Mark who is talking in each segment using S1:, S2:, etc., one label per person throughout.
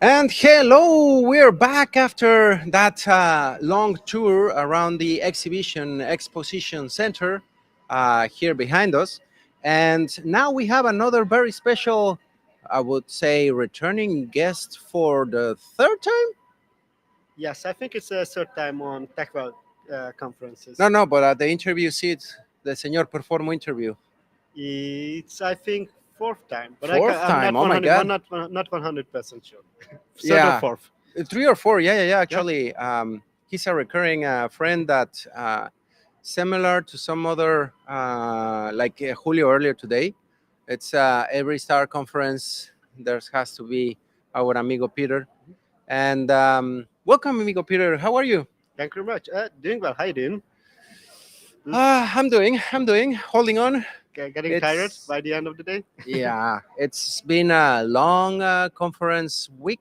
S1: And hello, we're back after that long tour around the exposition center here behind us. And now we have another very special, I would say, returning guest for the third time.
S2: Yes, I think it's a third time on TechWell conferences.
S1: No, but at the interview seat, the Señor Performo interview.
S2: It's I think fourth time, but
S1: Fourth
S2: I'm
S1: time,
S2: not
S1: oh my
S2: 100,
S1: God.
S2: not 100% sure. Third
S1: Yeah.
S2: or fourth.
S1: 3 or 4, yeah. Actually, he's a recurring friend that similar to some other like Julio earlier today. It's every star conference there has to be our amigo Peter. And welcome, amigo Peter. How are you?
S2: Thank you very much. Doing well. How you doing?
S1: I'm doing, holding on.
S2: Getting tired by the end of the day?
S1: Yeah, it's been a long conference week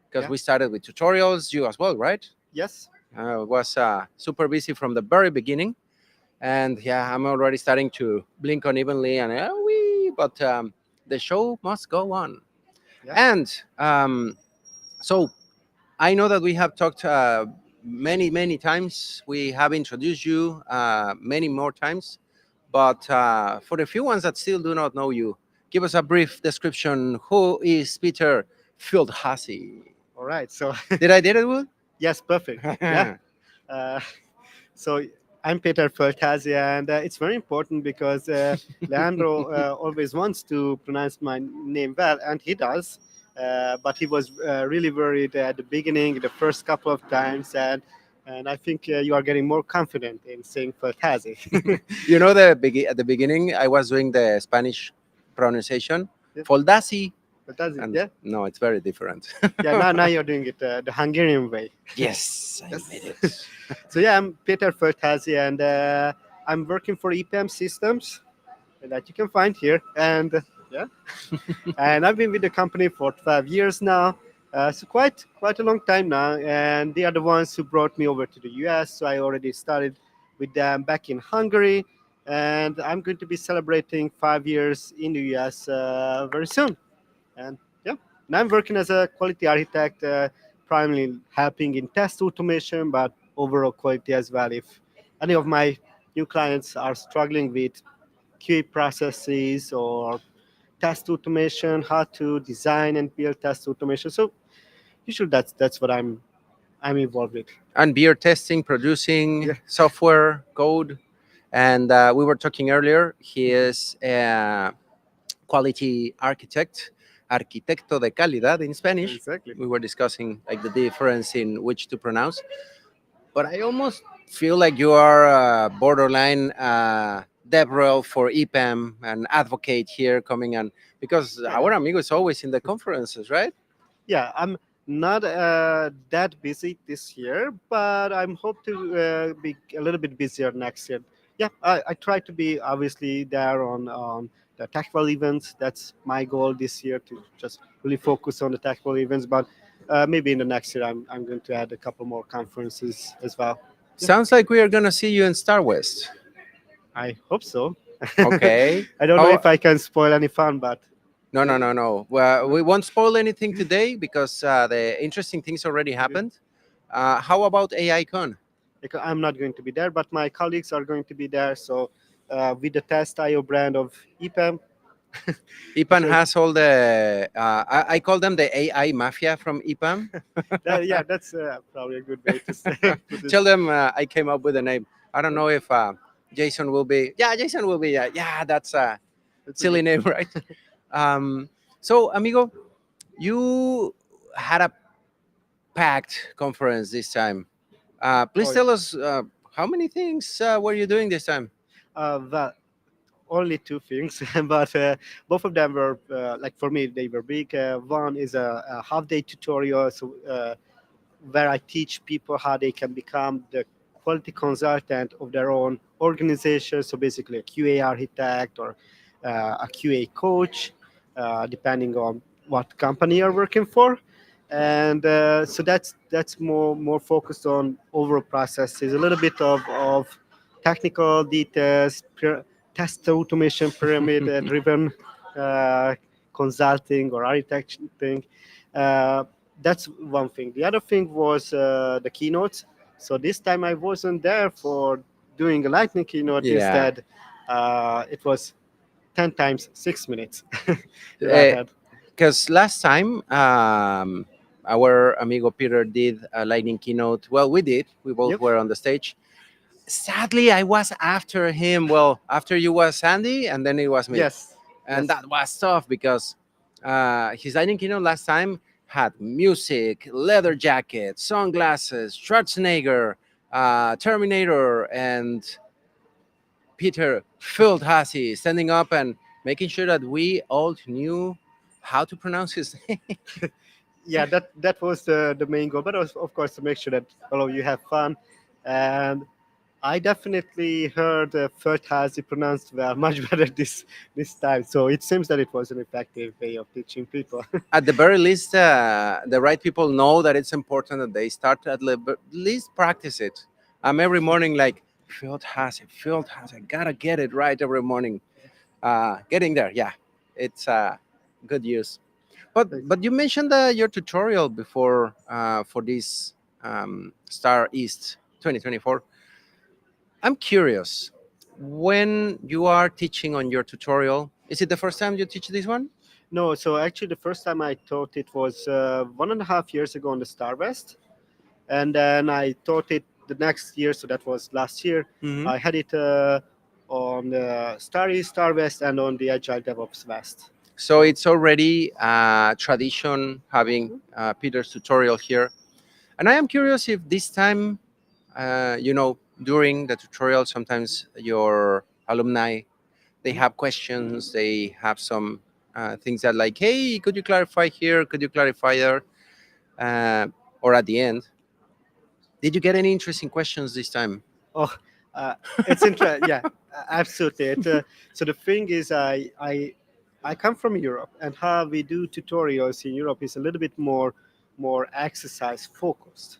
S1: because
S2: Yeah.
S1: we started with tutorials. You as well, right?
S2: Yes.
S1: Was super busy from the very beginning, and yeah, I'm already starting to blink unevenly and but the show must go on.
S2: Yeah.
S1: And so I know that we have talked many times. We have introduced you many more times, but for the few ones that still do not know you, give us a brief description. Who is Peter Földházi?
S2: All right. So
S1: Did I did it good?
S2: yes, perfect. Yeah. So I'm Péter Földházi, and it's very important because Leandro always wants to pronounce my name well, and he does. But he was really worried at the beginning, the first couple of times, and I think you are getting more confident in saying Földházi.
S1: You know, at the beginning, I was doing the Spanish pronunciation,
S2: Yeah.
S1: Földházi.
S2: Földházi,
S1: And
S2: yeah,
S1: no, it's very different.
S2: yeah. Now you're doing it the Hungarian way.
S1: Yes, I
S2: Yes.
S1: made it.
S2: So yeah, I'm Péter Földházi, and I'm working for EPAM Systems that you can find here. And yeah, and I've been with the company for 12 years now, so quite a long time now. And they are the ones who brought me over to the US. So I already started with them back in Hungary, and I'm going to be celebrating 5 years in the US very soon. And yeah, and I'm working as a quality architect, primarily helping in test automation, but overall quality as well. If any of my new clients are struggling with QA processes or test automation, how to design and build test automation. So usually that's what I'm involved with.
S1: And beer testing, producing
S2: Yeah.
S1: software, code. And we were talking earlier, he is a quality architect, arquitecto de calidad in Spanish.
S2: Exactly.
S1: We were discussing like the difference in which to pronounce. But I almost feel like you are borderline Debrel for EPAM, an advocate here coming on, because our amigo is always in the conferences, right?
S2: Yeah, I'm not that busy this year, but I'm hope to be a little bit busier next year. Yeah, I try to be obviously there on the technical events. That's my goal this year, to just really focus on the technical events. But maybe in the next year, I'm going to add a couple more conferences as well.
S1: Sounds like we are gonna see you in StarWest.
S2: I hope so.
S1: Okay.
S2: I don't know
S1: How-
S2: if I can spoil any fun, but
S1: No. Well, we won't spoil anything today because the interesting things already happened. How about AI Con?
S2: because I'm not going to be there, but my colleagues are going to be there. So with the Test.io brand of EPAM.
S1: EPAM
S2: Sure.
S1: has all the, I call them the AI mafia from EPAM.
S2: Yeah, that's probably a good way to say. Put this.
S1: Tell them I came up with a name. I don't know if Jason will be. Yeah, Jason will be. Yeah, that's a
S2: That's a
S1: silly
S2: good-
S1: name, right? So, amigo, you had a packed conference this time. Please
S2: Oh,
S1: tell us how many things were you doing this time?
S2: well, only two things, but both of them were like for me they were big. One is a half-day tutorial, so where I teach people how they can become the quality consultant of their own organization. So basically, a QA architect or a QA coach, depending on what company you're working for. And so that's more focused on overall processes, a little bit of technical details, test automation pyramid driven uh, consulting or architecting. that's one thing. The other thing was the keynotes. So this time I wasn't there for doing a lightning keynote.
S1: Yeah.
S2: Instead, it was 10 times 6 minutes that I had.
S1: Because last time our amigo Peter did a lightning keynote. Well, we did. We both
S2: Yep.
S1: were on the stage. Sadly, I was after him. Well, after you was Sandy, and then it was me.
S2: Yes.
S1: And
S2: Yes.
S1: that was tough because his lightning keynote last time had music, leather jacket, sunglasses, Schwarzenegger, Terminator, and Péter Földházi standing up and making sure that we all knew how to pronounce his name.
S2: Yeah, that was the main goal, but of course to make sure that all of you have fun. And I definitely heard Földházi pronounced well, much better this time. So it seems that it was an effective way of teaching people.
S1: At the very least, the right people know that it's important that they start at least practice it. I'm every morning like, Földházi, I gotta get it right every morning. Getting there, yeah, it's good use. But you mentioned your tutorial before for this STAREAST 2024. I'm curious, when you are teaching on your tutorial, is it the first time you teach this one?
S2: No, so actually the first time I taught it was 1.5 years ago on the StarWest, and then I taught it the next year, so that was last year.
S1: Mhm.
S2: I had it on StarEast, StarWest, and on the Agile DevOps West.
S1: So it's already a tradition having Peter's tutorial here. And I am curious if this time, during the tutorial, sometimes your alumni, they have questions, they have some things that like, hey, could you clarify here? Could you clarify there? Or at the end, did you get any interesting questions this time?
S2: Oh, uh, it's interesting. Yeah, absolutely. So the thing is, I come from Europe, and how we do tutorials in Europe is a little bit more exercise focused.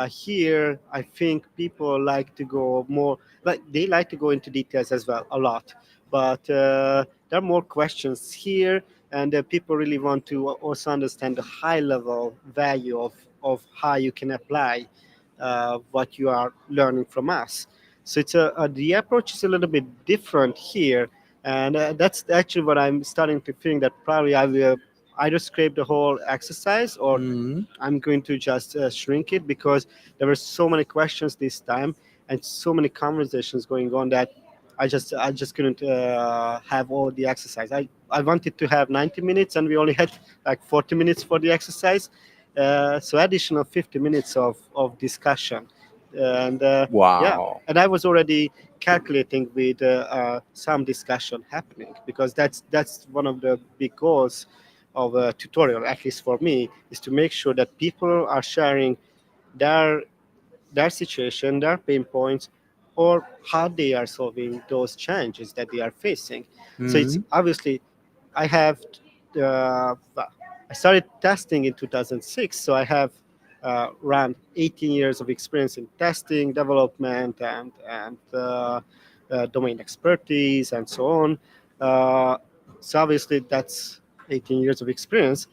S2: Here, I think people like to go more, like they like to go into details as well a lot, but there are more questions here, and people really want to also understand the high level value of how you can apply what you are learning from us. So it's the approach is a little bit different here, and that's actually what I'm starting to think that probably I will either scrape the whole exercise or
S1: Mhm.
S2: I'm going to just shrink it, because there were so many questions this time and so many conversations going on that I just couldn't have all the exercise. I wanted to have 90 minutes and we only had like 40 minutes for the exercise. So additional 50 minutes of discussion. And yeah,
S1: Wow.
S2: and I was already calculating with some discussion happening, because that's one of the big goals of a tutorial, at least for me, is to make sure that people are sharing their their situation, their pain points, or how they are solving those challenges that they are facing. So it's
S1: Mhm.
S2: obviously I have well, I started testing in 2006, so I have around 18 years of experience in testing, development, and domain expertise, and so on. Uh, so obviously that's 18 years of experience.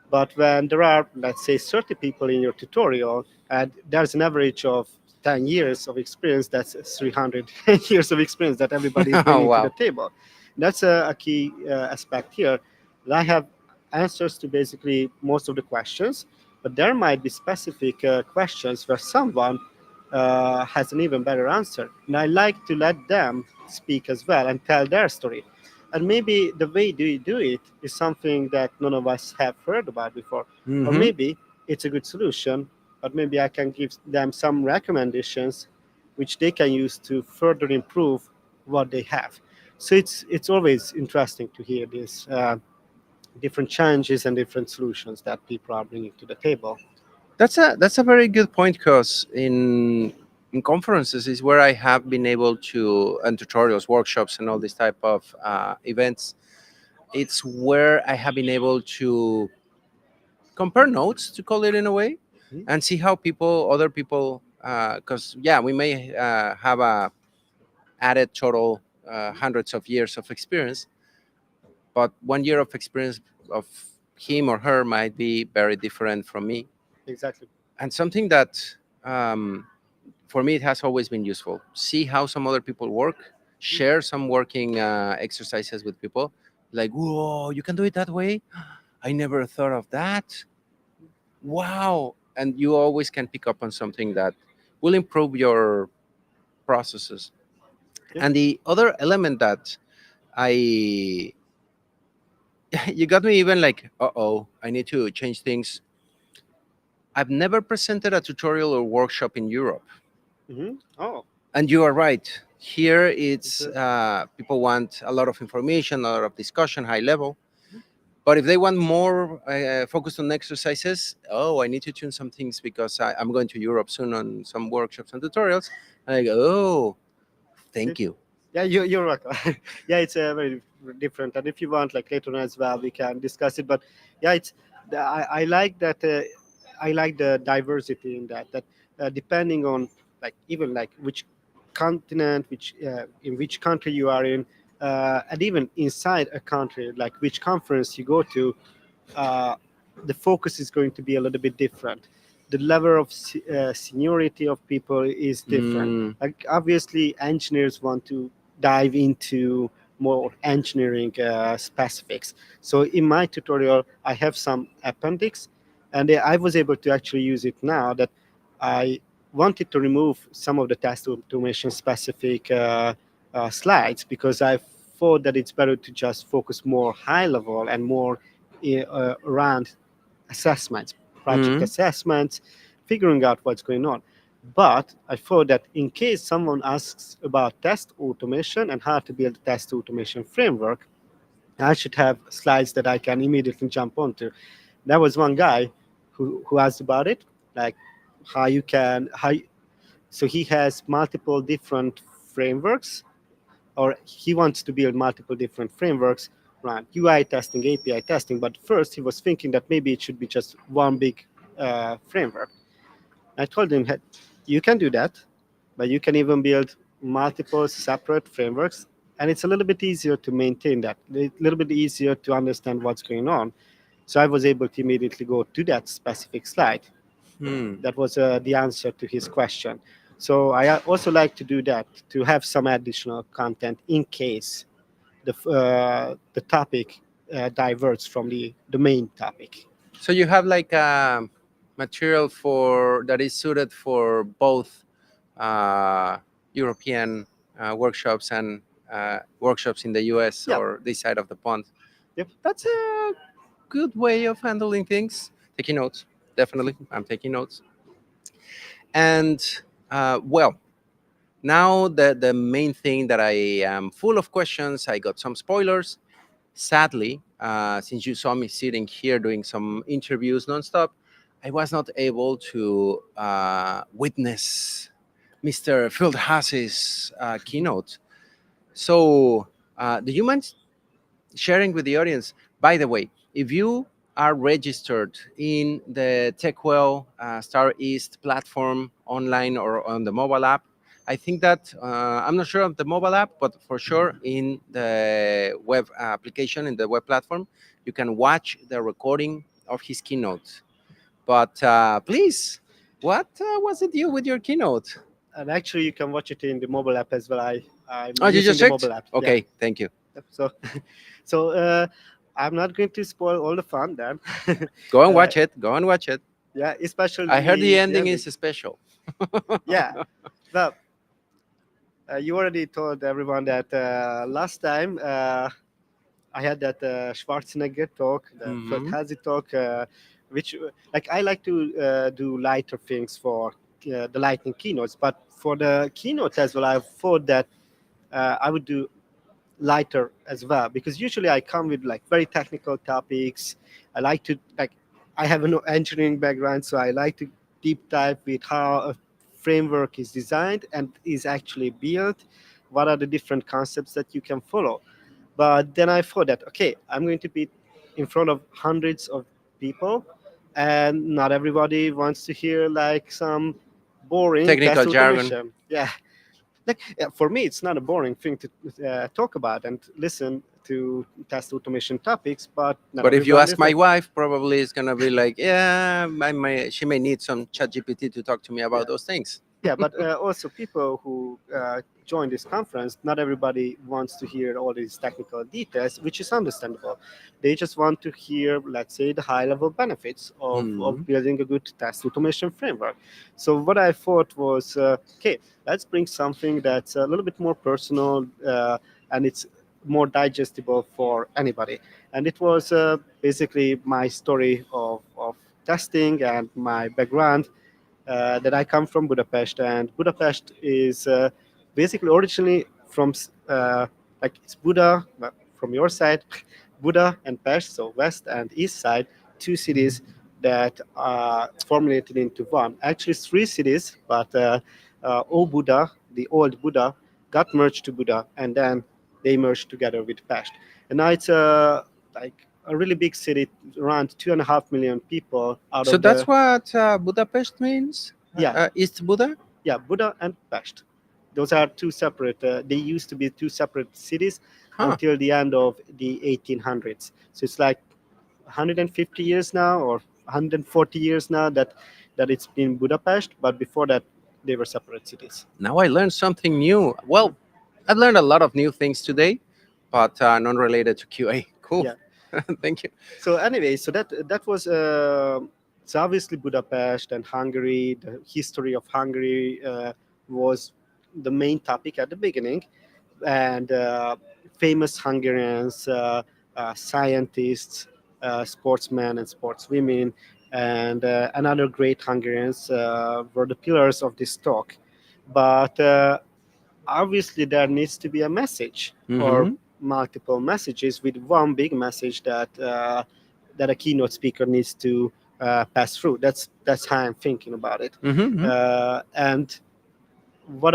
S2: But when there are, let's say, 30 people in your tutorial, and there's an average of 10 years of experience, that's 300 years of experience that everybody is
S1: Oh,
S2: bringing to the
S1: wow.
S2: table. That's a key aspect here. I have answers to basically most of the questions, but there might be specific questions where someone has an even better answer. And I like to let them speak as well and tell their story. And maybe the way they do it is something that none of us have heard about before. Or
S1: Mhm.
S2: maybe it's a good solution, but maybe I can give them some recommendations which they can use to further improve what they have. So it's always interesting to hear these different challenges and different solutions that people are bringing to the table.
S1: That's a very good point because in conferences is where I have been able to and tutorials, workshops, and all this type of events. It's where I have been able to compare notes, to call it in a way,
S2: Mhm.
S1: and see how other people, because yeah, we may have a added total hundreds of years of experience, but 1 year of experience of him or her might be very different from me.
S2: Exactly.
S1: And something that for me it has always been useful. See how some other people work, share some working exercises with people. Like, whoa, you can do it that way. I never thought of that. Wow. And you always can pick up on something that will improve your processes.
S2: Yeah.
S1: And the other element that I you got me even like, uh-oh, I need to change things. I've never presented a tutorial or workshop in Europe.
S2: Oh,
S1: And you are right. Here
S2: it's
S1: it's
S2: a,
S1: people want a lot of information, a lot of discussion, high level. But if they want more focused on exercises, oh, I need to tune some things because I'm going to Europe soon on some workshops and tutorials. And I go, oh, thank you.
S2: yeah, you're right. Yeah, it's very different. And if you want, like later on as well, we can discuss it. But yeah, I like that. I like the diversity in that. That depending on like even like which continent, which in which country you are in, and even inside a country, like which conference you go to, uh, the focus is going to be a little bit different. The level of seniority of people is different.
S1: Mm,
S2: Like obviously, engineers want to dive into more engineering specifics. So in my tutorial, I have some appendix, and I was able to actually use it now that I wanted to remove some of the test automation specific slides because I thought that it's better to just focus more high level and more around assessments, project
S1: mm,
S2: assessments, figuring out what's going on. But I thought that in case someone asks about test automation and how to build a test automation framework, I should have slides that I can immediately jump onto. There was one guy who asked about it, like how you can how. So he has multiple different frameworks, or he wants to build multiple different frameworks around UI testing, API testing. But first, he was thinking that maybe it should be just one big framework. I told him, "Hey, you can do that, but you can even build multiple separate frameworks, and it's a little bit easier to maintain that, a little bit easier to understand what's going on." So I was able to immediately go to that specific slide.
S1: mm.
S2: That was the answer to his question. So I also like to do that to have some additional content in case the topic diverts from the main topic.
S1: So you have like a material for that is suited for both uh, European workshops and workshops in the US
S2: Yeah.
S1: or this side of the pond.
S2: Yep.
S1: That's a good way of handling things. Taking notes, definitely. I'm taking notes. And well, now the main thing that I am full of questions. I got some spoilers. Sadly, since you saw me sitting here doing some interviews nonstop, I was not able to witness Mr. Földházi's keynote. So, do you mind sharing with the audience? By the way, if you are registered in the TechWell StarEast platform online or on the mobile app, I think that I'm not sure of the mobile app, but for sure in the web application, in the web platform, you can watch the recording of his keynote. But please, what was it you with your keynote?
S2: And actually, you can watch it in the mobile app as well. I'm
S1: Oh, you
S2: using
S1: just
S2: the
S1: checked?
S2: mobile app. Yeah.
S1: Okay, thank you.
S2: So, so I'm not going to spoil all the fun then.
S1: Go and
S2: Uh,
S1: watch it. Go and watch it.
S2: yeah, especially
S1: I heard the ending
S2: ending.
S1: is special.
S2: Yeah. Well, you already told everyone that last time I had that Schwarzenegger talk, the
S1: Mhm.
S2: Földházi talk, which like I like to do lighter things for the lightning keynotes, but for the keynote as well, I thought that I would do lighter as well because usually I come with like very technical topics. I like to like I have an engineering background, so I like to deep dive with how a framework is designed and is actually built. What are the different concepts that you can follow? But then I thought that okay, I'm going to be in front of hundreds of people, and not everybody wants to hear like some boring test
S1: Technical jargon.
S2: automation. Yeah, like yeah, for me it's not a boring thing to talk about and listen to test automation topics, but not
S1: But if you
S2: everyone
S1: ask
S2: is
S1: my
S2: like-
S1: wife, probably it's gonna be like, yeah, she may need some ChatGPT to talk to me about
S2: Yeah.
S1: those things.
S2: yeah, but also people who join this conference, not everybody wants to hear all these technical details, which is understandable. They just want to hear, let's say, the high level benefits of building a good test automation framework. So what I thought was, okay, let's bring something that's a little bit more personal and it's more digestible for anybody. And it was basically my story of testing and my background, that I come from Budapest, and Budapest is basically originally from like it's Buda from your side, Buda and Pest, so west and east side, two cities that are formulated into one. Actually, three cities, but Óbuda, the old Buda, got merged to Buda, and then they merged together with Pest. And now it's like a really big city, around 2.5 million people out
S1: So
S2: of
S1: that's
S2: the
S1: what Budapest means?
S2: Yeah.
S1: East Buda?
S2: yeah, Buda and Pest. Those are two separate. They used to be two separate cities
S1: Huh.
S2: until the end of the 1800s. So it's like 150 years now, or 140 years now that it's been Budapest. But before that, they were separate cities.
S1: Now I learned something new. Well, I've learned a lot of new things today, but non related to QA. Cool.
S2: Yeah.
S1: Thank you.
S2: So anyway, so that was so obviously Budapest and Hungary. The history of Hungary was the main topic at the beginning, and famous Hungarians, scientists, sportsmen and sportswomen, and other great Hungarians were the pillars of this talk. But obviously, there needs to be a message or
S1: Mhm.
S2: multiple messages, with one big message that a keynote speaker needs to pass through. That's how I'm thinking about it.
S1: Mhm.
S2: And what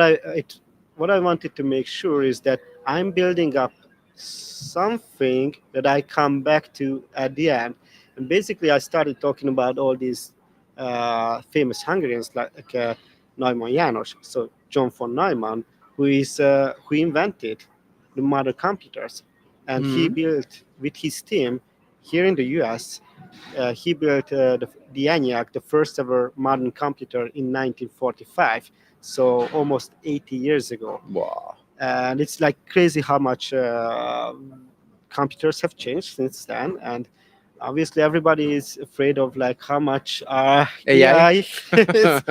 S2: what I wanted to make sure is that I'm building up something that I come back to at the end. And basically, I started talking about all these famous Hungarians like Neumann János, so John von Neumann, who invented the modern computers, and he
S1: Mhm.
S2: built with his team here in the U.S. He built the ENIAC, the first ever modern computer, in 1945, so almost 80 years ago.
S1: Wow.
S2: And it's like crazy how much computers have changed since then. And obviously, everybody is afraid of like how much AI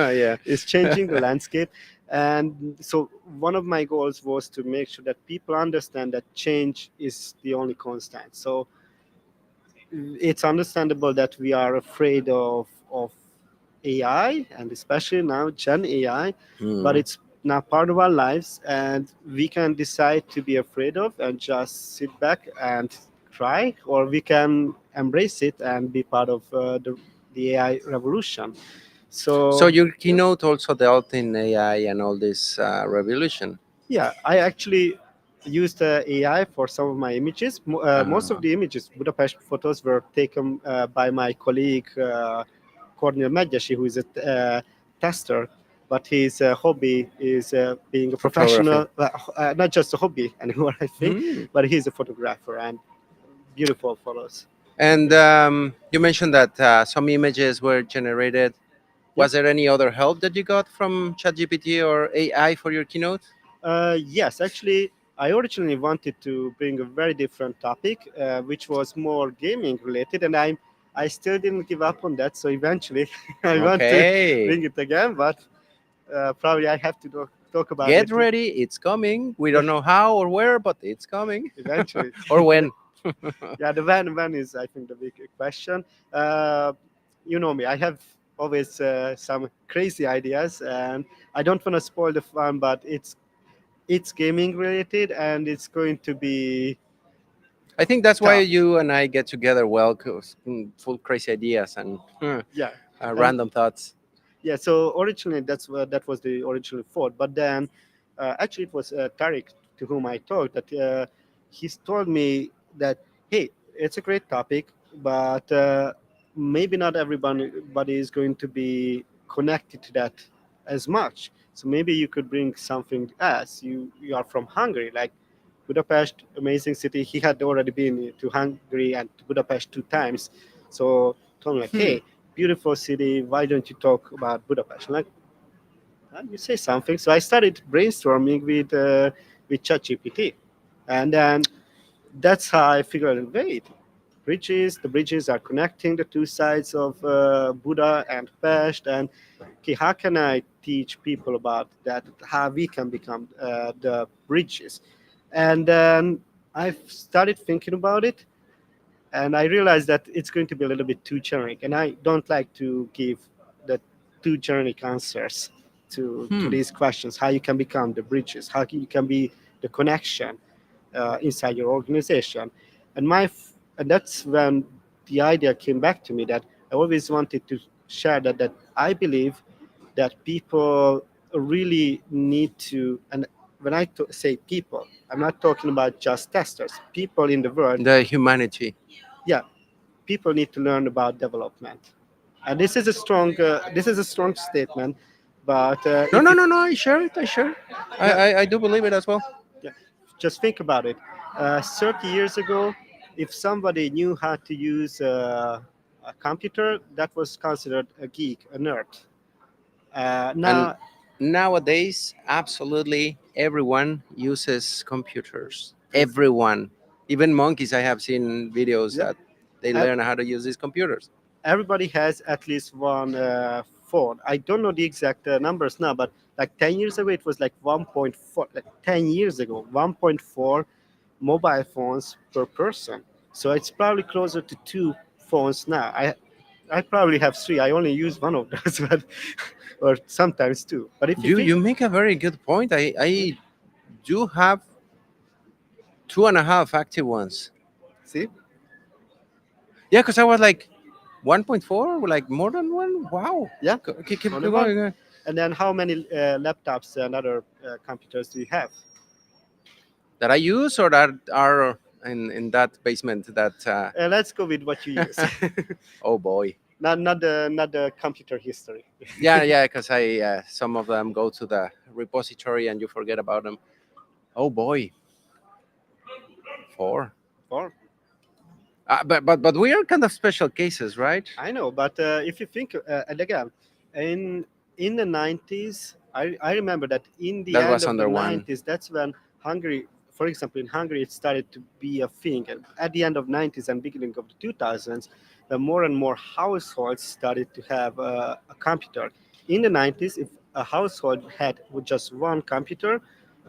S1: Yeah.
S2: is changing the landscape. And so one of my goals was to make sure that people understand that change is the only constant. So it's understandable that we are afraid of AI, and especially now Gen AI, but it's now part of our lives, and we can decide to be afraid of and just sit back and cry, or we can embrace it and be part of the AI revolution.
S1: So
S2: So
S1: your keynote also dealt in AI and all this revolution.
S2: yeah, I actually used AI for some of my images. Most of the images, Budapest photos, were taken by my colleague Cornél Megyesi, who is a tester, but his hobby is being a
S1: Photography.
S2: professional, not just a hobby anymore, I think,
S1: Mm.
S2: but he's a photographer, and beautiful photos.
S1: And you mentioned that some images were generated. Was there any other help that you got from ChatGPT or AI for your keynote?
S2: Yes, actually, I originally wanted to bring a very different topic, which was more gaming related, and I still didn't give up on that. So eventually, I want to
S1: Okay.
S2: bring it again, but probably I have to talk about
S1: Get
S2: it
S1: ready, it's coming. We don't know how or where, but it's coming.
S2: eventually.
S1: Or when.
S2: Yeah, the when is, I think, the big question. You know me, I have always some crazy ideas, and I don't want to spoil the fun, but it's gaming related, and it's going to be
S1: I think that's why
S2: tough.
S1: you and I get together well, 'cause, full crazy ideas and
S2: Yeah, and
S1: random thoughts.
S2: yeah. So originally, that was the original thought, but then actually it was Tariq to whom I talked, that he's told me that, hey, it's a great topic, but maybe not everybody is going to be connected to that as much. So maybe you could bring something else. You are from Hungary, like Budapest, amazing city. He had already been to Hungary and to Budapest 2 times. So told me like, hey, beautiful city. Why don't you talk about Budapest? I'm like, you say something. So I started brainstorming with ChatGPT, and then that's how I figured out. Wait, the bridges are connecting the two sides of Buda and Pest, and okay, how can I teach people about that? How we can become the bridges? And then I started thinking about it, and I realized that it's going to be a little bit too generic, and I don't like to give the too generic answers to these questions. How you can become the bridges? How you can be the connection inside your organization? And and that's when the idea came back to me that I always wanted to share that I believe that people really need to, and when I say people, I'm not talking about just testers. People in the world,
S1: The humanity.
S2: yeah, people need to learn about development. And this is a strong statement, but
S1: No, no, no, no. I share it. I share it. I do believe it as well.
S2: yeah, just think about it. 30 years ago, if somebody knew how to use a computer, that was considered a geek, a nerd.
S1: And
S2: Now,
S1: nowadays, absolutely everyone uses computers.
S2: Yes.
S1: Everyone, even monkeys. I have seen videos
S2: Yeah.
S1: that they
S2: Uh,
S1: learn how to use these computers.
S2: everybody has at least one phone. I don't know the exact numbers now, but like 10 years ago, it was like 1.4. Like 10 years ago, 1.4 mobile phones per person. So it's probably closer to 2 phones now. I probably have three. I only use one of those, but or sometimes two. But if you think,
S1: You make a very good point. I do have 2.5 active ones.
S2: see,
S1: Yeah, because I was like 1.4, like more than one. Wow.
S2: yeah,
S1: Keep
S2: only
S1: going.
S2: one. And then how many laptops and other computers do you have?
S1: That I use or that are in that basement that
S2: Let's go with what you use.
S1: oh boy.
S2: Not the computer history.
S1: Yeah, because I some of them go to the repository and you forget about them. Oh boy. 4.
S2: Or
S1: But we are kind of special cases, right?
S2: I know, but if you think, and again, in the 90s, I remember that in the
S1: That
S2: end
S1: was
S2: of the
S1: under one.
S2: 90s, that's when Hungary, for example, in Hungary, it started to be a thing. And at the end of 90s and beginning of the 2000s, more and more households started to have a computer. In the 90s, if a household had with just one computer,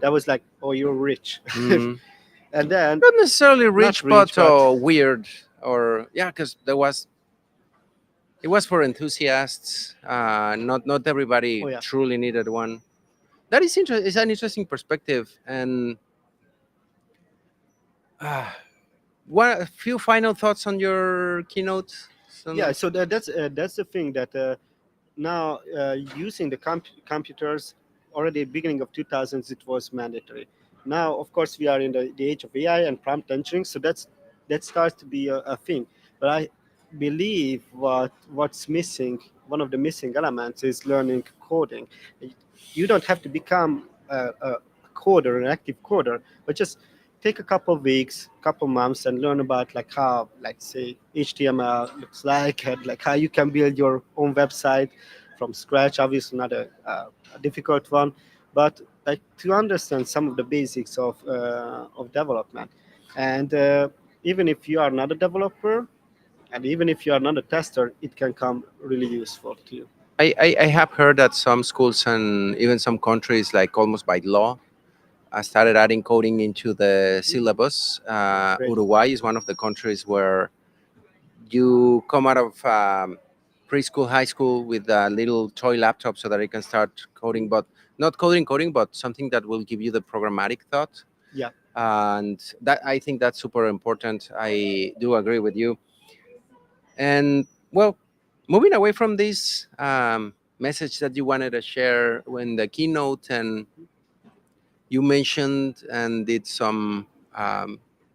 S2: that was like, oh, you're rich.
S1: Mm.
S2: And then,
S1: Not necessarily rich,
S2: rich,
S1: but weird. Or yeah, because it was for enthusiasts. Not everybody
S2: oh yeah,
S1: truly needed one. That is interesting. It's an interesting perspective. And uh, what a few final thoughts on your keynote.
S2: yeah. So that's the thing that now using the computers already beginning of 2000s it was mandatory. Now of course we are in the age of AI and prompt engineering, so that starts to be a thing. But I believe what's missing, one of the missing elements is learning coding. You don't have to become a coder, an active coder, but just take a couple of weeks, couple months, and learn about like how, like say, HTML looks like, and like how you can build your own website from scratch. Obviously, not a difficult one, but like to understand some of the basics of development. And even if you are not a developer, and even if you are not a tester, it can come really useful to you.
S1: I have heard that some schools and even some countries, like almost by law, started adding coding into the syllabus.
S2: Great.
S1: Uruguay is one of the countries where you come out of preschool, high school with a little toy laptop so that you can start coding, but not coding, but something that will give you the programmatic thought.
S2: Yeah.
S1: And that I think that's super important. I do agree with you. And well, moving away from this message that you wanted to share in the keynote, and you mentioned and did some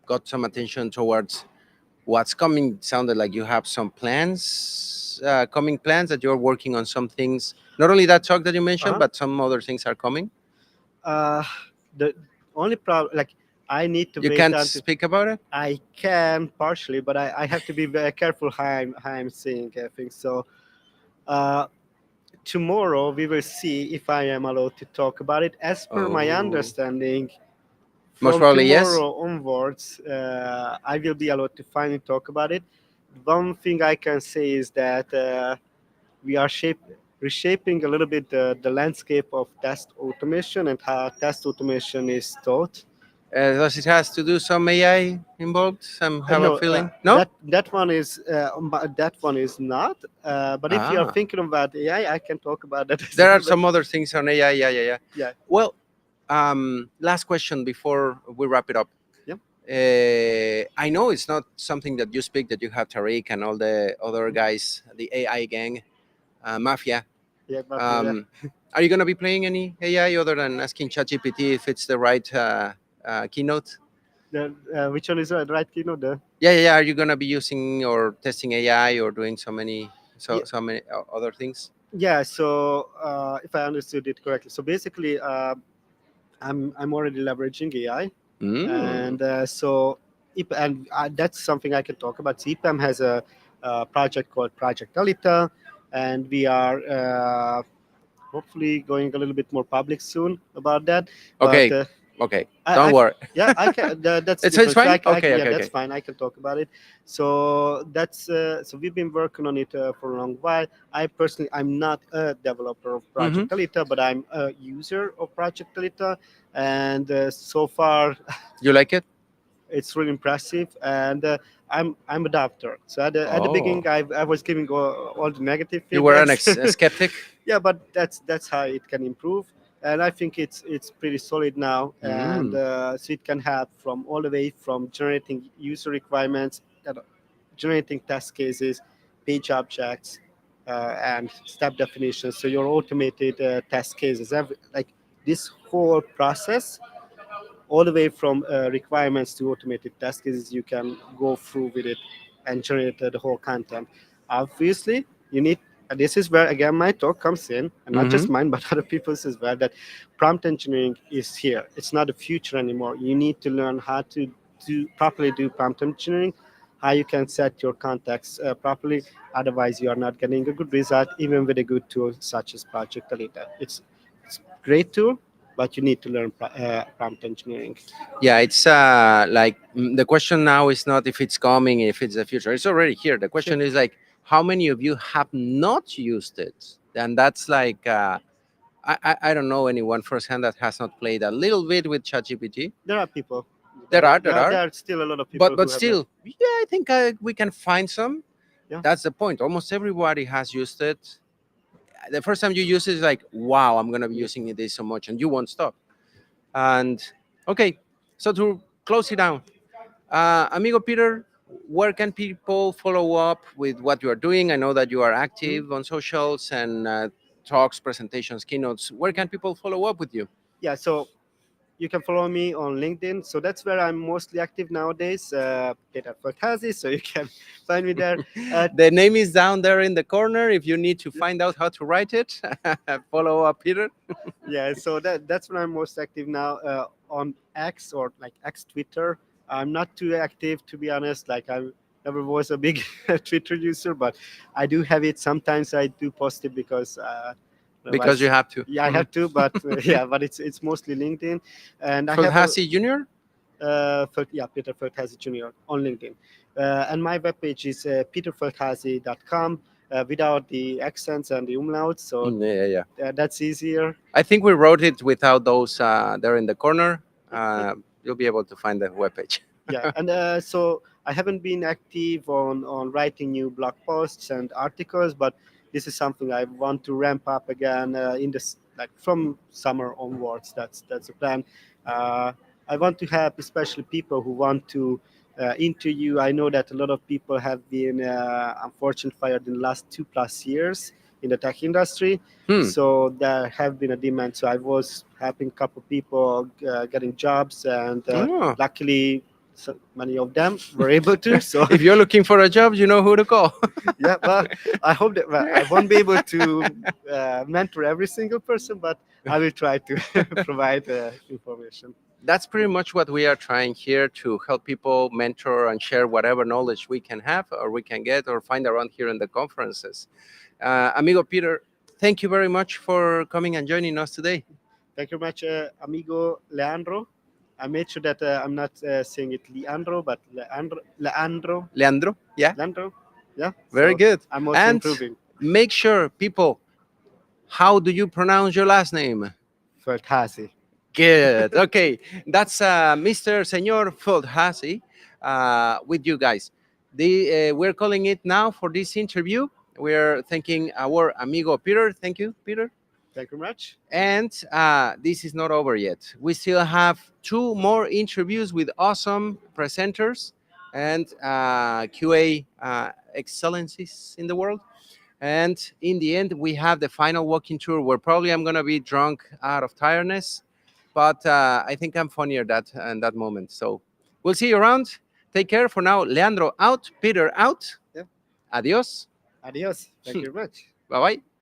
S1: got some attention towards what's coming. Sounded like you have some plans, coming plans, that you're working on some things. Not only that talk that you mentioned,
S2: Uh-huh.
S1: but some other things are coming.
S2: The only problem, like I need to
S1: You
S2: wait
S1: can't
S2: until
S1: speak about it.
S2: I can partially, but I have to be very careful how I'm saying things. So uh, tomorrow we will see if I am allowed to talk about it. As per my
S1: Oh,
S2: understanding,
S1: most
S2: from
S1: probably yes.
S2: tomorrow onwards, I will be allowed to finally talk about it. One thing I can say is that we are reshaping a little bit the landscape of test automation and how test automation is taught.
S1: Does it has to do some AI involved? Some have a
S2: No,
S1: feeling? No.
S2: that one is not. But if you are
S1: Ah,
S2: thinking about AI, I can talk about that as
S1: there
S2: well.
S1: are
S2: But
S1: some other things on AI. Yeah, yeah, yeah.
S2: yeah,
S1: Well, last question before we wrap it up.
S2: yeah,
S1: I know it's not something that you speak, that you have Tariq and all the other guys, the AI gang, mafia.
S2: yeah, but
S1: Um, are you going to be playing any AI other than asking ChatGPT if it's the right keynote?
S2: which one is right? You know the
S1: Yeah, yeah, yeah. Are you going to be using or testing AI or doing
S2: yeah,
S1: so many other things?
S2: yeah. So if I understood it correctly, so basically, I'm already leveraging AI,
S1: Mm.
S2: and that's something I can talk about. So EPAM has a project called Project Alita, and we are hopefully going a little bit more public soon about that. But
S1: Okay, okay.
S2: I
S1: Don't worry.
S2: yeah, I can. That's
S1: It's
S2: different. So
S1: fine. Okay,
S2: yeah,
S1: okay,
S2: that's
S1: okay.
S2: fine. I can talk about it. So so we've been working on it for a long while. I personally, I'm not a developer of
S1: Mm-hmm.
S2: Project Alita, but I'm a user of Project Alita, and so far
S1: You like it?
S2: it's really impressive. And I'm a doctor. So at the
S1: Oh,
S2: beginning, I was giving all the negative
S1: you were
S2: feedbacks.
S1: a skeptic.
S2: Yeah, but that's how it can improve, and I think it's pretty solid now, and
S1: Mm.
S2: so it can help from all the way from generating user requirements, generating test cases, page objects, and step definitions. So your automated test cases, like this whole process, all the way from requirements to automated test cases, you can go through with it and generate the whole content. Obviously, you need, and this is where again my talk comes in, and not
S1: Mm-hmm.
S2: just mine, but other people's as well, that prompt engineering is here. It's not the future anymore. You need to learn how to properly do prompt engineering, how you can set your context properly. Otherwise, you are not getting a good result, even with a good tool such as Project Alita. It's a great tool, but you need to learn prompt engineering.
S1: Yeah, it's like the question now is not if it's coming, if it's the future. It's already here. The
S2: Sure.
S1: question is like, how many of you have not used it? And that's like, I don't know anyone firsthand that has not played a little bit with ChatGPT.
S2: There are people.
S1: There are,
S2: There are still a lot of people
S1: but
S2: who have not.
S1: still, yeah, I think we can find some.
S2: Yeah.
S1: That's the point. Almost everybody has used it. The first time you use it is like, wow, I'm gonna be
S2: Yeah.
S1: using this so much, and you won't stop. And okay, so to close it down, amigo Peter, where can people follow up with what you are doing? I know that you are
S2: Mhm.
S1: active on socials and talks, presentations, keynotes. Where can people follow up with you?
S2: Yeah. So you can follow me on LinkedIn. So that's where I'm mostly active nowadays. Péter Földházi, so you can find me there.
S1: The name is down there in the corner. If you need to
S2: Yeah,
S1: find out how to write it, follow up Peter.
S2: yeah, so that's where I'm most active now on X, or like X Twitter. I'm not too active, to be honest. Like I never was a big Twitter user, but I do have it. Sometimes I do post it because
S1: Because you
S2: otherwise,
S1: have to.
S2: yeah, I have to. But yeah, but it's mostly LinkedIn, and I have a
S1: Földházi Junior?
S2: yeah, Peter Földházi Jr. on LinkedIn. And my webpage is peterfoldhazi.com without the accents and the umlauts. So
S1: Yeah, yeah, yeah.
S2: that's easier.
S1: I think we wrote it without those there in the corner.
S2: Yeah,
S1: You'll be able to find the webpage.
S2: yeah. And so I haven't been active on writing new blog posts and articles, but this is something I want to ramp up again in this, like from summer onwards. That's the plan. Uh, I want to have especially people who want to interview. I know that a lot of people have been unfortunately fired in the last 2+ years in the tech industry.
S1: Hmm.
S2: So there have been a demand. So I was helping a couple people getting jobs, and
S1: Oh.
S2: luckily so many of them were able to. So
S1: If you're looking for a job, you know who to call.
S2: yeah, well, I hope that, well, I won't be able to mentor every single person, but I will try to provide information.
S1: that's pretty much what we are trying here, to help people mentor and share whatever knowledge we can have or we can get or find around here in the conferences. Amigo Peter, thank you very much for coming and joining us today.
S2: Thank you very much, amigo Leandro. I made sure that I'm not saying it Leandro, but Leandro.
S1: Leandro, yeah?
S2: Leandro, yeah.
S1: Very
S2: So
S1: good.
S2: I'm also
S1: And
S2: improving.
S1: make sure, people, how do you pronounce your last name?
S2: Földházi.
S1: Good. Okay, that's Mr. Señor Földházi with you guys. We're calling it now for this interview. We're thanking our amigo Peter. Thank you, Peter.
S2: Thank you very much.
S1: And this is not over yet. We still have 2 more interviews with awesome presenters and QA excellencies in the world. And in the end, we have the final walking tour where probably I'm going to be drunk out of tiredness. But I think I'm funnier in that moment. So we'll see you around. Take care for now. Leandro out. Peter out.
S2: Yeah.
S1: Adios.
S2: Adios. Thank you very much.
S1: Bye-bye.